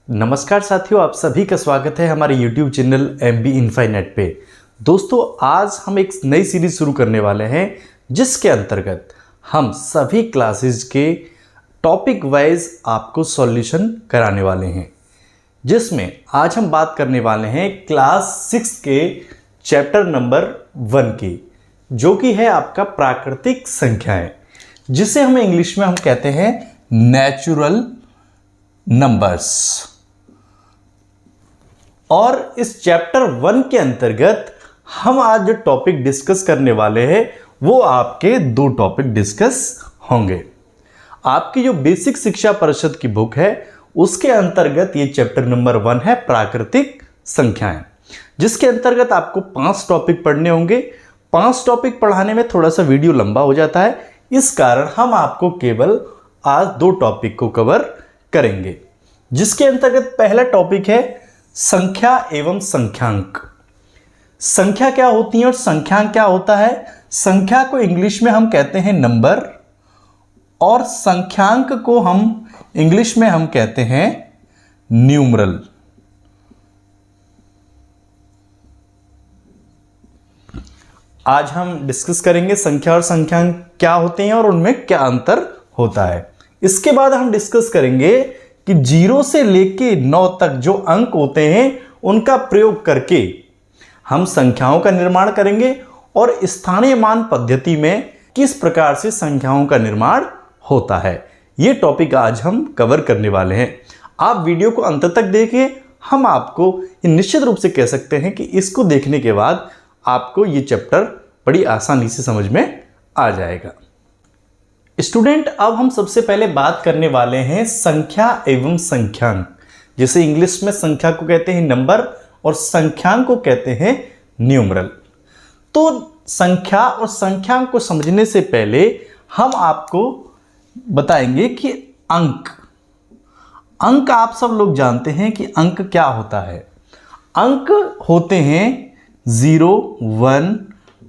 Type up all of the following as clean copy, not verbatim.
नमस्कार साथियों, आप सभी का स्वागत है हमारे YouTube चैनल MB इनफाइनाइट पे। दोस्तों, आज हम एक नई सीरीज शुरू करने वाले हैं जिसके अंतर्गत हम सभी क्लासेस के टॉपिक वाइज आपको सॉल्यूशन कराने वाले हैं, जिसमें आज हम बात करने वाले हैं क्लास 6 के चैप्टर नंबर 1 की, जो कि है आपका प्राकृतिक संख्याएं, जिसे हम इंग्लिश में हम कहते हैं नेचुरल नंबर्स। और इस चैप्टर 1 के अंतर्गत हम आज जो टॉपिक डिस्कस करने वाले हैं वो आपके दो टॉपिक डिस्कस होंगे। आपकी जो बेसिक शिक्षा परिषद की बुक है उसके अंतर्गत ये चैप्टर नंबर 1 है प्राकृतिक संख्याएं, जिसके अंतर्गत आपको 5 टॉपिक पढ़ने होंगे। 5 टॉपिक पढ़ाने में थोड़ा सा वीडियो लंबा हो जाता है, इस कारण हम आपको केवल आज 2 टॉपिक को कवर करेंगे, जिसके अंतर्गत पहला टॉपिक है संख्या एवं संख्यांक। संख्या क्या होती है और संख्यांक क्या होता है? संख्या को इंग्लिश में हम कहते हैं नंबर और संख्यांक को हम इंग्लिश में हम कहते हैं न्यूमरल। आज हम डिस्कस करेंगे संख्या और संख्यांक क्या होते हैं और उनमें क्या अंतर होता है। इसके बाद हम डिस्कस करेंगे कि 0 से लेके 9 तक जो अंक होते हैं उनका प्रयोग करके हम संख्याओं का निर्माण करेंगे और स्थानीय मान पद्धति में किस प्रकार से संख्याओं का निर्माण होता है। ये टॉपिक आज हम कवर करने वाले हैं। आप वीडियो को अंत तक देखिए। हम आपको निश्चित रूप से कह सकते हैं कि इसको देखने के बाद आपको ये चैप्टर बड़ी आसानी से समझ में आ जाएगा। स्टूडेंट, अब हम सबसे पहले बात करने वाले हैं संख्या एवं संख्यांक, जिसे इंग्लिश में संख्या को कहते हैं नंबर और संख्यांक को कहते हैं न्यूमरल। तो संख्या और संख्यांक को समझने से पहले हम आपको बताएंगे कि अंक आप सब लोग जानते हैं कि अंक क्या होता है। अंक होते हैं 0, 1,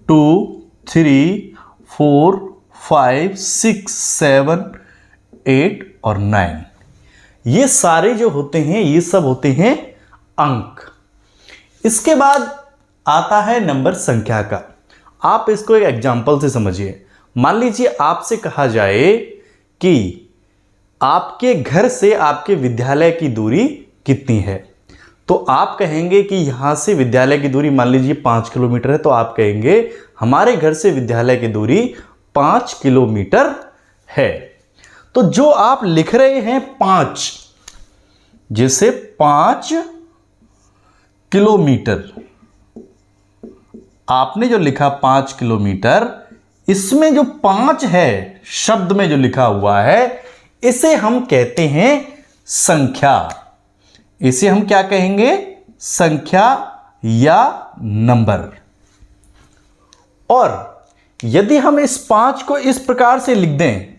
2, 3, 4, 5, 6, 7, 8 और 9। ये सारे जो होते हैं ये सब होते हैं अंक। इसके बाद आता है नंबर संख्या का। आप इसको एक एग्जांपल से समझिए। मान लीजिए आपसे कहा जाए कि आपके घर से आपके विद्यालय की दूरी कितनी है, तो आप कहेंगे कि यहां से विद्यालय की दूरी मान लीजिए 5 किलोमीटर है, तो आप कहेंगे हमारे घर से विद्यालय की दूरी 5 किलोमीटर है। तो जो आप लिख रहे हैं 5, जैसे 5 किलोमीटर, आपने जो लिखा 5 किलोमीटर, इसमें जो 5 है शब्द में जो लिखा हुआ है इसे हम कहते हैं संख्या। इसे हम क्या कहेंगे? संख्या या नंबर। और यदि हम इस 5 को इस प्रकार से लिख दें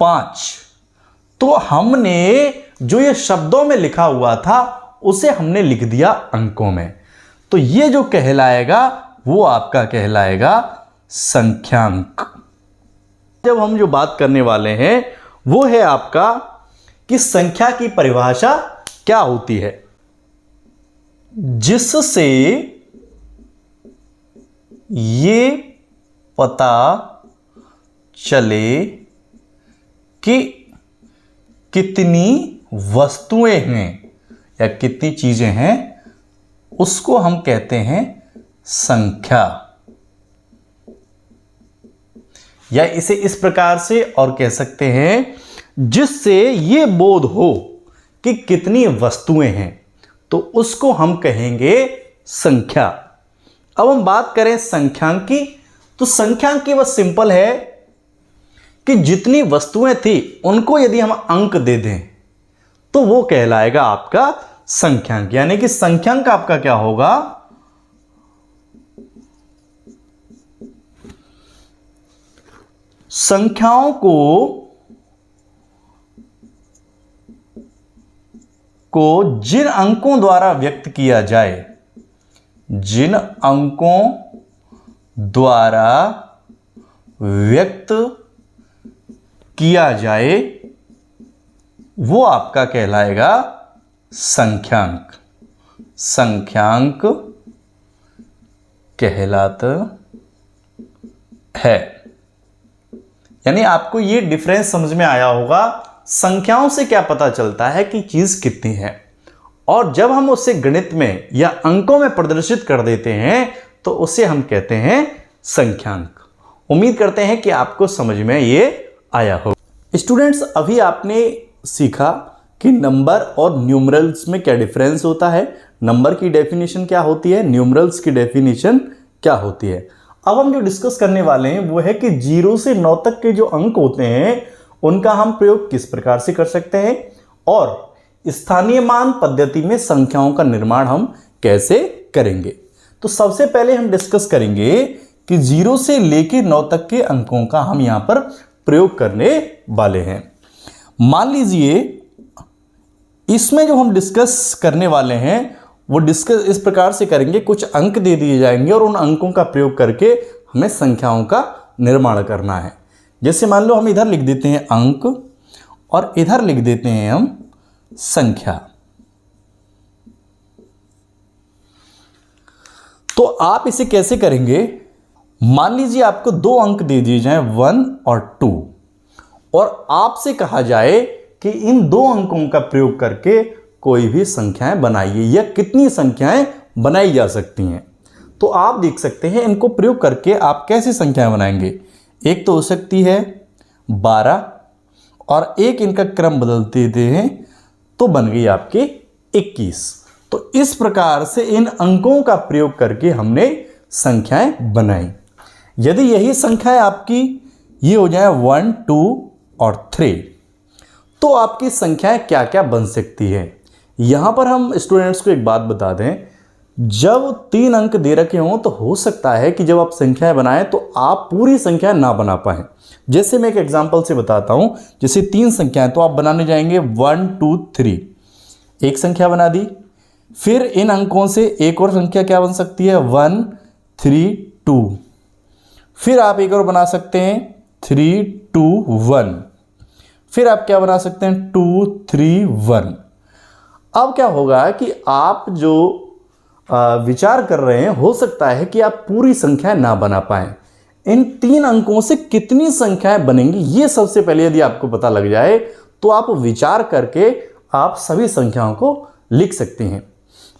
5, तो हमने जो ये शब्दों में लिखा हुआ था उसे हमने लिख दिया अंकों में। तो ये जो कहलाएगा वो आपका कहलाएगा संख्यांक। जब हम जो बात करने वाले हैं वो है आपका कि संख्या की परिभाषा क्या होती है, जिससे ये पता चले कि कितनी वस्तुएं हैं या कितनी चीजें हैं, उसको हम कहते हैं संख्या। या इसे इस प्रकार से और कह सकते हैं, जिससे ये बोध हो कि कितनी वस्तुएं हैं, तो उसको हम कहेंगे संख्या। अब हम बात करें संख्यांक की, तो संख्यांक की बस सिंपल है कि जितनी वस्तुएं थी उनको यदि हम अंक दे दें तो वो कहलाएगा आपका संख्यांक। यानी कि संख्यांक आपका क्या होगा? संख्याओं को जिन अंकों द्वारा व्यक्त किया जाए, जिन अंकों द्वारा व्यक्त किया जाए वो आपका कहलाएगा संख्यांक। संख्यांक कहलाता है। यानी आपको ये डिफरेंस समझ में आया होगा, संख्याओं से क्या पता चलता है कि चीज कितनी है, और जब हम उसे गणित में या अंकों में प्रदर्शित कर देते हैं तो उसे हम कहते हैं संख्यांक। उम्मीद करते हैं कि आपको समझ में ये आया हो। स्टूडेंट्स, अभी आपने सीखा कि नंबर और न्यूमरल्स में क्या डिफरेंस होता है, नंबर की डेफिनेशन क्या होती है, न्यूमरल्स की डेफिनेशन क्या होती है। अब हम जो डिस्कस करने वाले हैं वो है कि 0 से 9 तक के जो अंक होते हैं उनका हम प्रयोग किस प्रकार से कर सकते हैं, और स्थानीय मान पद्धति में संख्याओं का निर्माण हम कैसे करेंगे। तो सबसे पहले हम डिस्कस करेंगे कि 0 से लेकर 9 तक के अंकों का हम यहां पर प्रयोग करने वाले हैं। मान लीजिए इसमें जो हम डिस्कस करने वाले हैं वो डिस्कस इस प्रकार से करेंगे, कुछ अंक दे दिए जाएंगे और उन अंकों का प्रयोग करके हमें संख्याओं का निर्माण करना है। जैसे मान लो हम इधर लिख देते हैं अंक और इधर लिख देते हैं हम संख्या। तो आप इसे कैसे करेंगे, मान लीजिए आपको 2 अंक दे दिए जाएं 1 और 2, और आपसे कहा जाए कि इन 2 अंकों का प्रयोग करके कोई भी संख्याएं बनाइए या कितनी संख्याएं बनाई जा सकती हैं। तो आप देख सकते हैं इनको प्रयोग करके आप कैसी संख्याएं बनाएंगे। एक तो हो सकती है 12 और एक इनका क्रम बदल देते हैं तो बन गई आपके 21। तो इस प्रकार से इन अंकों का प्रयोग करके हमने संख्याएं बनाई। यदि यही संख्याएं आपकी ये हो जाए 1, 2 और 3, तो आपकी संख्याएं क्या क्या बन सकती है। यहां पर हम स्टूडेंट्स को एक बात बता दें, जब 3 अंक दे रखे हों तो हो सकता है कि जब आप संख्याएं बनाएं तो आप पूरी संख्या ना बना पाएं। जैसे मैं एक एग्जांपल से बताता हूं, जैसे 3 संख्याएं तो आप बनाने जाएंगे 1, 2, 3, एक संख्या बना दी। फिर इन अंकों से एक और संख्या क्या बन सकती है 1, 3, 2। फिर आप एक और बना सकते हैं 3, 2, 1। फिर आप क्या बना सकते हैं 2, 3, 1। अब क्या होगा कि आप जो विचार कर रहे हैं हो सकता है कि आप पूरी संख्याएं ना बना पाएं। इन 3 अंकों से कितनी संख्याएं बनेंगी ये सबसे पहले यदि आपको पता लग जाए तो आप विचार करके आप सभी संख्याओं को लिख सकते हैं।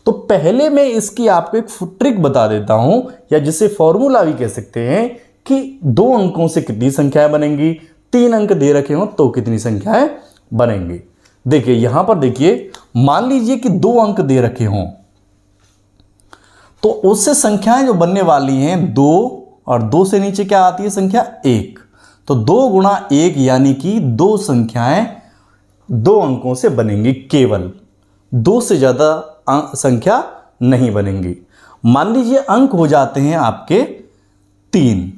तो पहले मैं इसकी आपको एक ट्रिक बता देता हूं, या जिसे फॉर्मूला भी कह सकते हैं कि 2 अंकों से कितनी संख्याएं बनेंगी, 3 अंक दे रखे हों तो कितनी संख्याएं बनेंगी। देखिए यहां पर देखिए, मान लीजिए कि 2 अंक दे रखे हों तो उससे संख्याएं जो बनने वाली हैं 2, और 2 से नीचे क्या आती है संख्या 1। तो 2 गुणा 1 यानी कि 2 संख्याएं 2 अंकों से बनेंगी, केवल 2 से ज्यादा संख्या नहीं बनेंगी। मान लीजिए अंक हो जाते हैं आपके 3।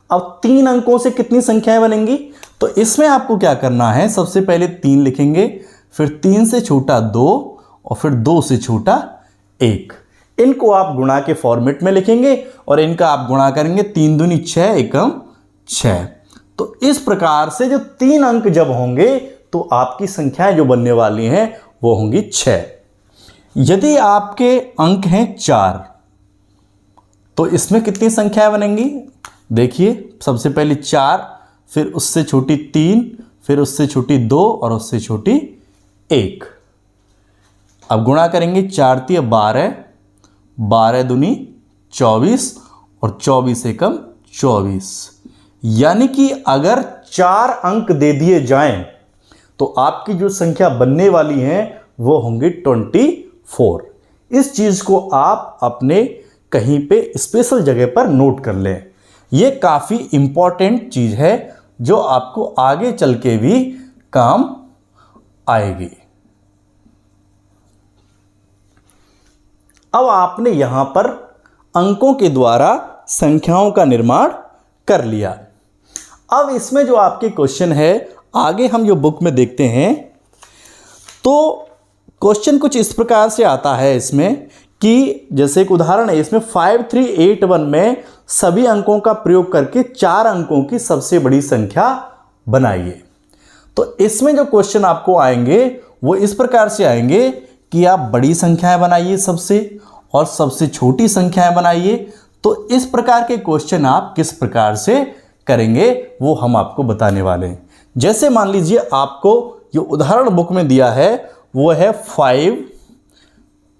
अब 3 अंकों से कितनी संख्याएं बनेंगी, तो इसमें आपको क्या करना है, सबसे पहले 3 लिखेंगे, फिर 3 से छोटा 2 और फिर 2 से छोटा 1। इनको आप गुणा के फॉर्मेट में लिखेंगे और इनका आप गुणा करेंगे, 3 दूनी 6 एकम 6। तो इस प्रकार से जो 3 अंक जब होंगे तो आपकी संख्याएं जो बनने वाली हैं वो होंगी 6। यदि आपके अंक हैं 4 तो इसमें कितनी संख्याएं बनेंगी, देखिए सबसे पहले 4, फिर उससे छोटी 3, फिर उससे छोटी 2 और उससे छोटी 1। अब गुणा करेंगे, 4 × 12, 12 दूनी 24 और 24 एकम 24। यानी कि अगर 4 अंक दे दिए जाएं तो आपकी जो संख्या बनने वाली है वो होंगी 24। इस चीज को आप अपने कहीं पे स्पेशल जगह पर नोट कर लें। ये काफी इंपॉर्टेंट चीज है जो आपको आगे चल के भी काम आएगी। अब आपने यहां पर अंकों के द्वारा संख्याओं का निर्माण कर लिया। अब इसमें जो आपके क्वेश्चन है, आगे हम जो बुक में देखते हैं तो क्वेश्चन कुछ इस प्रकार से आता है इसमें कि जैसे एक उदाहरण है इसमें 5381 में सभी अंकों का प्रयोग करके 4 अंकों की सबसे बड़ी संख्या बनाइए। तो इसमें जो क्वेश्चन आपको आएंगे वो इस प्रकार से आएंगे कि आप बड़ी संख्याएं बनाइए सबसे, और सबसे छोटी संख्याएं बनाइए। तो इस प्रकार के क्वेश्चन आप किस प्रकार से करेंगे वो हम आपको बताने वाले हैं। जैसे मान लीजिए आपको जो उदाहरण बुक में दिया है वो है 5,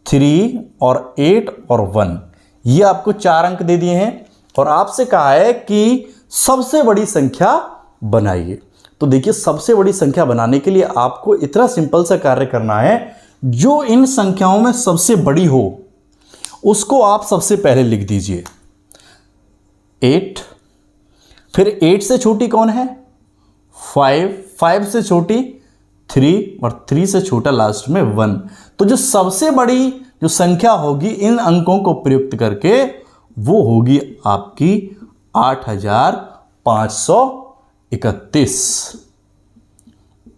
3 और 8 और 1। ये आपको 4 अंक दे दिए हैं और आपसे कहा है कि सबसे बड़ी संख्या बनाइए। तो देखिए, सबसे बड़ी संख्या बनाने के लिए आपको इतना सिंपल सा कार्य करना है, जो इन संख्याओं में सबसे बड़ी हो उसको आप सबसे पहले लिख दीजिए 8। फिर 8 से छोटी कौन है? 5, 5 से छोटी 3 और 3 से छोटा लास्ट में 1। तो जो सबसे बड़ी जो संख्या होगी इन अंकों को प्रयुक्त करके वो होगी आपकी 8531।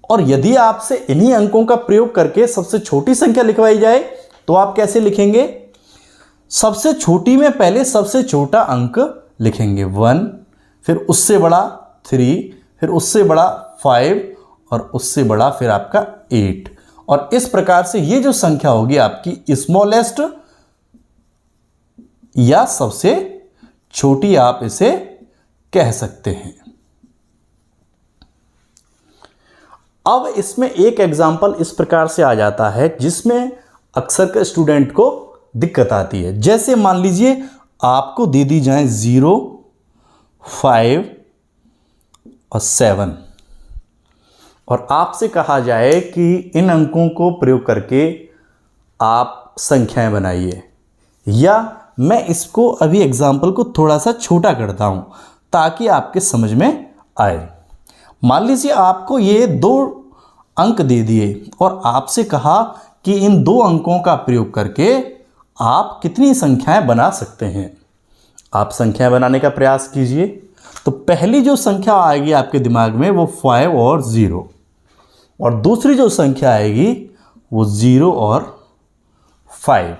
और यदि आपसे इन्हीं अंकों का प्रयोग करके सबसे छोटी संख्या लिखवाई जाए तो आप कैसे लिखेंगे? सबसे छोटी में पहले सबसे छोटा अंक लिखेंगे 1, फिर उससे बड़ा 3, फिर उससे बड़ा 5 और उससे बड़ा फिर आपका 8। और इस प्रकार से ये जो संख्या होगी आपकी स्मॉलेस्ट या सबसे छोटी आप इसे कह सकते हैं। अब इसमें एक एग्जाम्पल इस प्रकार से आ जाता है जिसमें अक्सर के स्टूडेंट को दिक्कत आती है। जैसे मान लीजिए आपको दे दी जाए 0, 5 और 7 और आपसे कहा जाए कि इन अंकों को प्रयोग करके आप संख्याएं बनाइए। या मैं इसको अभी एग्जाम्पल को थोड़ा सा छोटा करता हूं ताकि आपके समझ में आए। मान लीजिए आपको ये 2 अंक दे दिए और आपसे कहा कि इन 2 अंकों का प्रयोग करके आप कितनी संख्याएं बना सकते हैं। आप संख्याएं बनाने का प्रयास कीजिए। तो पहली जो संख्या आएगी आपके दिमाग में वो 5 और 0, और दूसरी जो संख्या आएगी वो 0 और 5।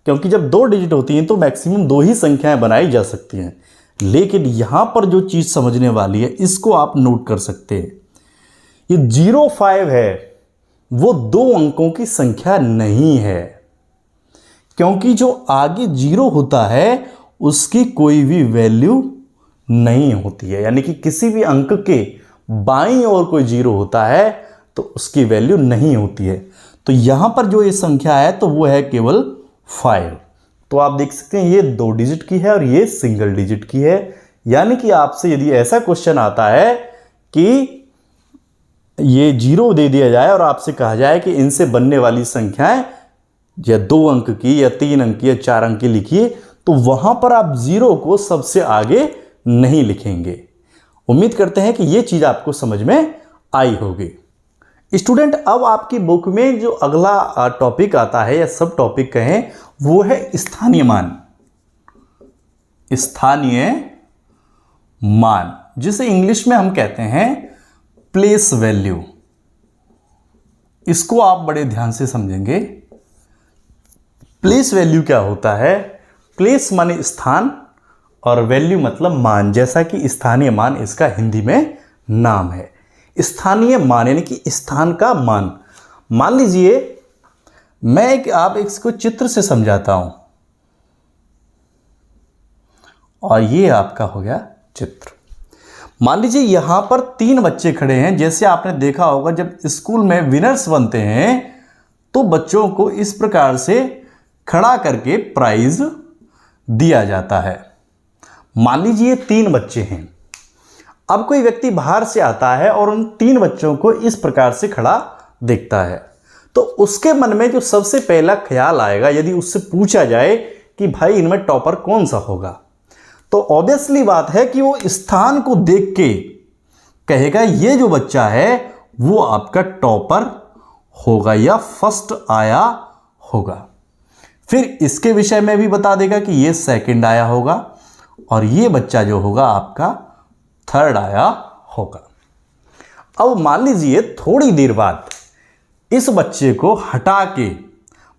क्योंकि जब 2 डिजिट होती हैं तो मैक्सिमम 2 ही संख्याएं बनाई जा सकती हैं। लेकिन यहां पर जो चीज समझने वाली है इसको आप नोट कर सकते हैं। ये 0, 5 है वो 2 अंकों की संख्या नहीं है, क्योंकि जो आगे 0 होता है उसकी कोई भी वैल्यू नहीं होती है। यानी कि किसी भी अंक के बाईं ओर कोई 0 होता है तो उसकी वैल्यू नहीं होती है। तो यहां पर जो ये संख्या है तो वो है केवल 5। तो आप देख सकते हैं ये 2 डिजिट की है और ये सिंगल डिजिट की है। यानी कि आपसे यदि ऐसा क्वेश्चन आता है कि ये 0 दे दिया जाए और आपसे कहा जाए कि इनसे बनने वाली संख्याएं या 2 अंक की या 3 अंक की या 4 अंक की लिखिए, तो वहां पर आप 0 को सबसे आगे नहीं लिखेंगे। उम्मीद करते हैं कि ये चीज आपको समझ में आई होगी। स्टूडेंट, अब आपकी बुक में जो अगला टॉपिक आता है या सब टॉपिक कहें वो है स्थानीय मान। स्थानीय मान जिसे इंग्लिश में हम कहते हैं प्लेस वैल्यू। इसको आप बड़े ध्यान से समझेंगे। प्लेस वैल्यू क्या होता है? प्लेस माने स्थान और वैल्यू मतलब मान, जैसा कि स्थानीय मान इसका हिंदी में नाम है। स्थानीय मान यानी कि स्थान का मान। मान लीजिए मैं आप इसको चित्र से समझाता हूं, और ये आपका हो गया चित्र। मान लीजिए यहां पर 3 बच्चे खड़े हैं। जैसे आपने देखा होगा जब स्कूल में विनर्स बनते हैं तो बच्चों को इस प्रकार से खड़ा करके प्राइज दिया जाता है। मान लीजिए 3 बच्चे हैं। अब कोई व्यक्ति बाहर से आता है और उन 3 बच्चों को इस प्रकार से खड़ा देखता है, तो उसके मन में जो सबसे पहला ख्याल आएगा, यदि उससे पूछा जाए कि भाई इनमें टॉपर कौन सा होगा, तो ऑब्वियसली बात है कि वो स्थान को देख के कहेगा ये जो बच्चा है वो आपका टॉपर होगा या फर्स्ट आया होगा। फिर इसके विषय में भी बता देगा कि ये सेकंड आया होगा और ये बच्चा जो होगा आपका थर्ड आया होगा। अब मान लीजिए थोड़ी देर बाद इस बच्चे को हटा के,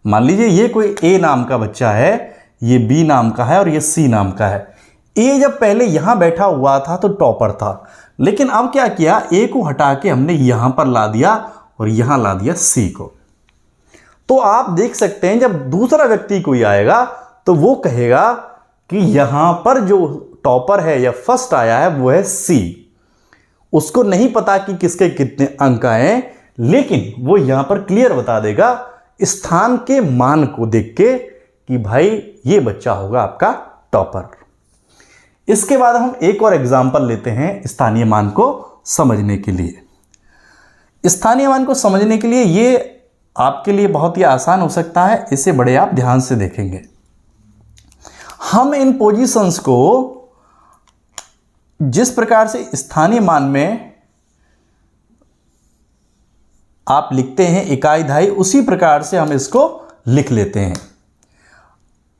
मान लीजिए ये कोई ए नाम का बच्चा है, ये बी नाम का है और ये सी नाम का है, ए जब पहले यहां बैठा हुआ था तो टॉपर था, लेकिन अब क्या किया, ए को हटा के हमने यहां पर ला दिया और यहां ला दिया सी को। तो आप देख सकते हैं जब दूसरा व्यक्ति कोई आएगा तो वो कहेगा कि यहां पर जो टॉपर है या फर्स्ट आया है वो है सी। उसको नहीं पता कि किसके कितने अंक आए, लेकिन वो यहां पर क्लियर बता देगा स्थान के मान को देख के कि भाई ये बच्चा होगा आपका टॉपर। इसके बाद हम एक और एग्जांपल लेते हैं स्थानीय मान को समझने के लिए। स्थानीय मान को समझने के लिए ये आपके लिए बहुत ही आसान हो सकता है, इसे बड़े आप ध्यान से देखेंगे। हम इन पोजीशंस को जिस प्रकार से स्थानीय मान में आप लिखते हैं इकाई दहाई, उसी प्रकार से हम इसको लिख लेते हैं।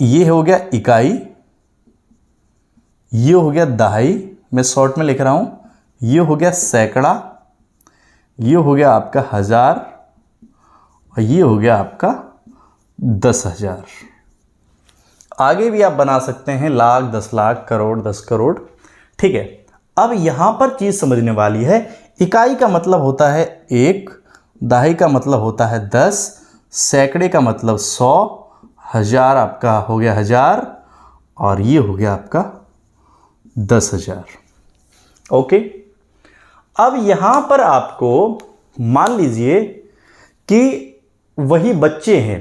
ये हो गया इकाई, ये हो गया दहाई, मैं शॉर्ट में लिख रहा हूं, ये हो गया सैकड़ा, ये हो गया आपका हजार और ये हो गया आपका 10,000। आगे भी आप बना सकते हैं लाख, 10 लाख, करोड़, 10 करोड़। ठीक है, अब यहां पर चीज समझने वाली है। इकाई का मतलब होता है 1, दहाई का मतलब होता है 10, सैकड़े का मतलब 100, हजार आपका हो गया 1000 और ये हो गया आपका 10,000। ओके, अब यहां पर आपको मान लीजिए कि वही बच्चे हैं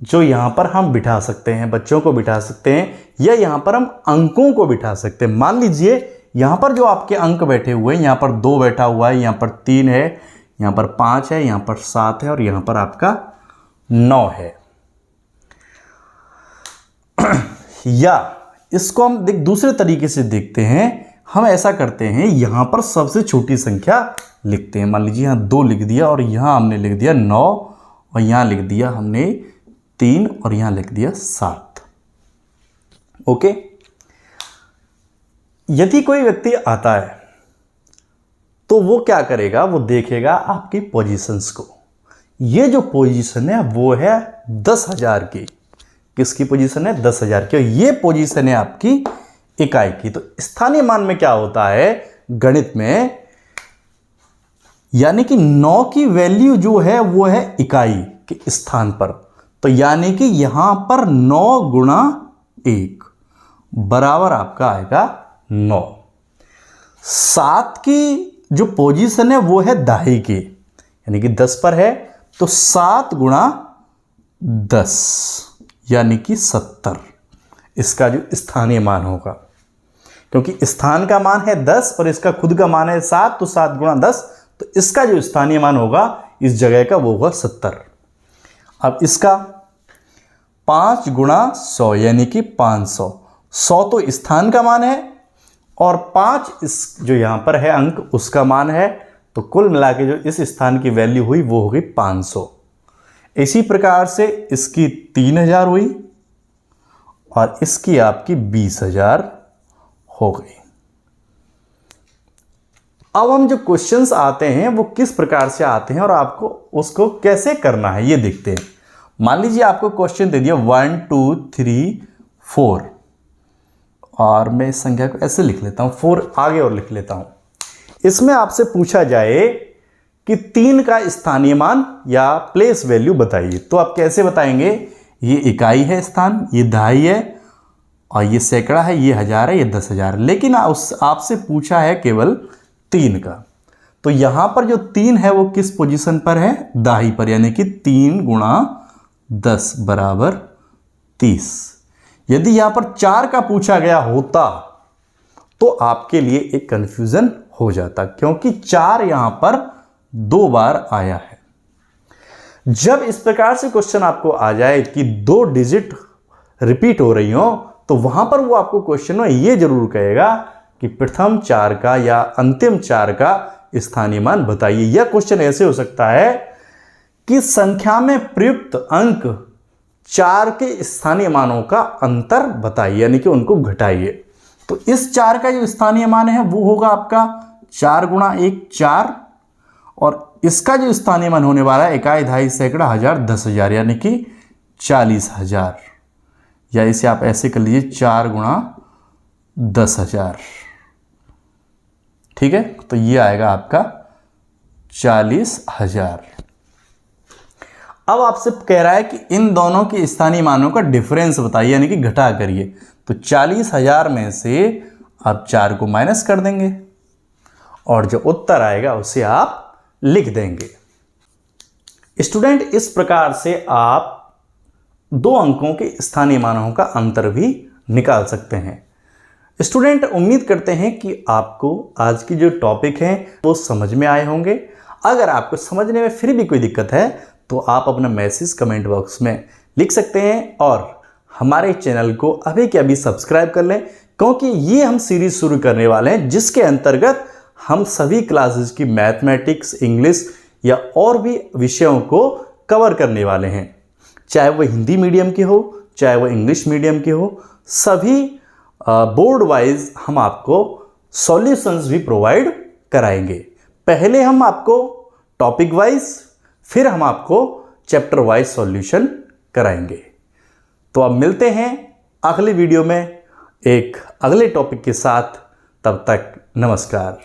जो यहां पर हम बिठा सकते हैं, बच्चों को बिठा सकते हैं, या यहां पर हम अंकों को बिठा सकते हैं। मान लीजिए यहां पर जो आपके अंक बैठे हुए हैं, यहां पर 2 बैठा हुआ है, यहां पर 3 है, यहां पर 5 है, यहां पर 7 है और यहां पर आपका 9 है। या इसको हम दूसरे तरीके से देखते हैं, हम ऐसा करते हैं, यहां पर सबसे छोटी संख्या लिखते हैं। मान लीजिए यहां 2 लिख दिया और यहां हमने लिख दिया 9 और यहां लिख दिया हमने 3 और यहां लिख दिया 7। ओके, यदि कोई व्यक्ति आता है तो वो क्या करेगा, वो देखेगा आपकी पोजीशंस को। ये जो पोजीशन है वो है 10,000 की। किसकी पोजीशन है? 10,000 की। ये पोजीशन है आपकी इकाई की। तो स्थानीय मान में क्या होता है गणित में, यानी कि 9 की वैल्यू जो है वो है इकाई के स्थान पर। तो यानी कि यहां पर 9 गुणा 1 बराबर आपका आएगा 9। 7 की जो पोजीशन है वो है दहाई की, यानी कि 10 पर है, तो 7 गुणा 10 यानी कि 70 इसका जो स्थानीय मान होगा। क्योंकि स्थान का मान है 10 और इसका खुद का मान है 7, तो 7 गुणा 10, तो इसका जो स्थानीय मान होगा इस जगह का वो होगा 70। अब इसका 5 गुणा 100 यानी कि 500। 100 तो स्थान का मान है और 5 इस जो यहां पर है अंक उसका मान है, तो कुल मिला के जो इस स्थान की वैल्यू हुई वो हो गई 500। इसी प्रकार से इसकी 3000 हुई और इसकी आपकी 20,000 हो गई। अब हम जो क्वेश्चंस आते हैं वो किस प्रकार से आते हैं और आपको उसको कैसे करना है ये देखते हैं। मान लीजिए आपको क्वेश्चन दे दिया 1 2 3 4 और मैं इस संख्या को ऐसे लिख लेता हूं, 4 आगे और लिख लेता हूं। इसमें आपसे पूछा जाए कि 3 का स्थानीय मान या प्लेस वैल्यू बताइए, तो आप कैसे बताएंगे? ये इकाई है स्थान, ये दहाई है और ये सैकड़ा है, ये हजार है, ये 10,000। लेकिन आपसे पूछा है केवल 3 का, तो यहां पर जो 3 है वो किस पोजीशन पर है? दहाई पर, यानी कि 3 गुणा 10 बराबर 30। यदि यहां पर 4 का पूछा गया होता तो आपके लिए एक कंफ्यूजन हो जाता, क्योंकि 4 यहां पर 2 बार आया है। जब इस प्रकार से क्वेश्चन आपको आ जाए कि 2 डिजिट रिपीट हो रही हो, तो वहां पर वो आपको क्वेश्चन में ये जरूर कहेगा कि प्रथम 4 का या अंतिम 4 का स्थानीय मान बताइए। यह क्वेश्चन ऐसे हो सकता है कि संख्या में प्रयुक्त अंक 4 के स्थानीय मानों का अंतर बताइए, यानी कि उनको घटाइए। तो इस 4 का जो स्थानीय मान है वो होगा आपका 4 गुणा 1 4, और इसका जो स्थानीय मान होने वाला है इकाई दहाई सैकड़ा हजार 10,000 यानी कि 40,000, या इसे आप ऐसे कर लीजिए 4 गुणा 10,000। ठीक है, तो ये आएगा आपका 40,000। अब आपसे कह रहा है कि इन दोनों के स्थानीय मानों का डिफरेंस बताइए, यानी कि घटा करिए। तो 40,000 में से आप 4 को माइनस कर देंगे और जो उत्तर आएगा उसे आप लिख देंगे। स्टूडेंट, इस प्रकार से आप 2 अंकों के स्थानीय मानों का अंतर भी निकाल सकते हैं। स्टूडेंट, उम्मीद करते हैं कि आपको आज की जो टॉपिक है वो समझ में आए होंगे। अगर आपको समझने में फिर भी कोई दिक्कत है तो आप अपना मैसेज कमेंट बॉक्स में लिख सकते हैं और हमारे चैनल को अभी के अभी सब्सक्राइब कर लें, क्योंकि ये हम सीरीज शुरू करने वाले हैं जिसके अंतर्गत हम सभी क्लासेस की मैथमेटिक्स, इंग्लिश या और भी विषयों को कवर करने वाले हैं। चाहे वो हिंदी मीडियम की हो, चाहे वो इंग्लिश मीडियम की हो, सभी बोर्ड वाइज हम आपको सॉल्यूशंस भी प्रोवाइड कराएंगे। पहले हम आपको टॉपिक वाइज, फिर हम आपको चैप्टर वाइज सॉल्यूशन कराएंगे। तो अब मिलते हैं अगले वीडियो में एक अगले टॉपिक के साथ। तब तक नमस्कार।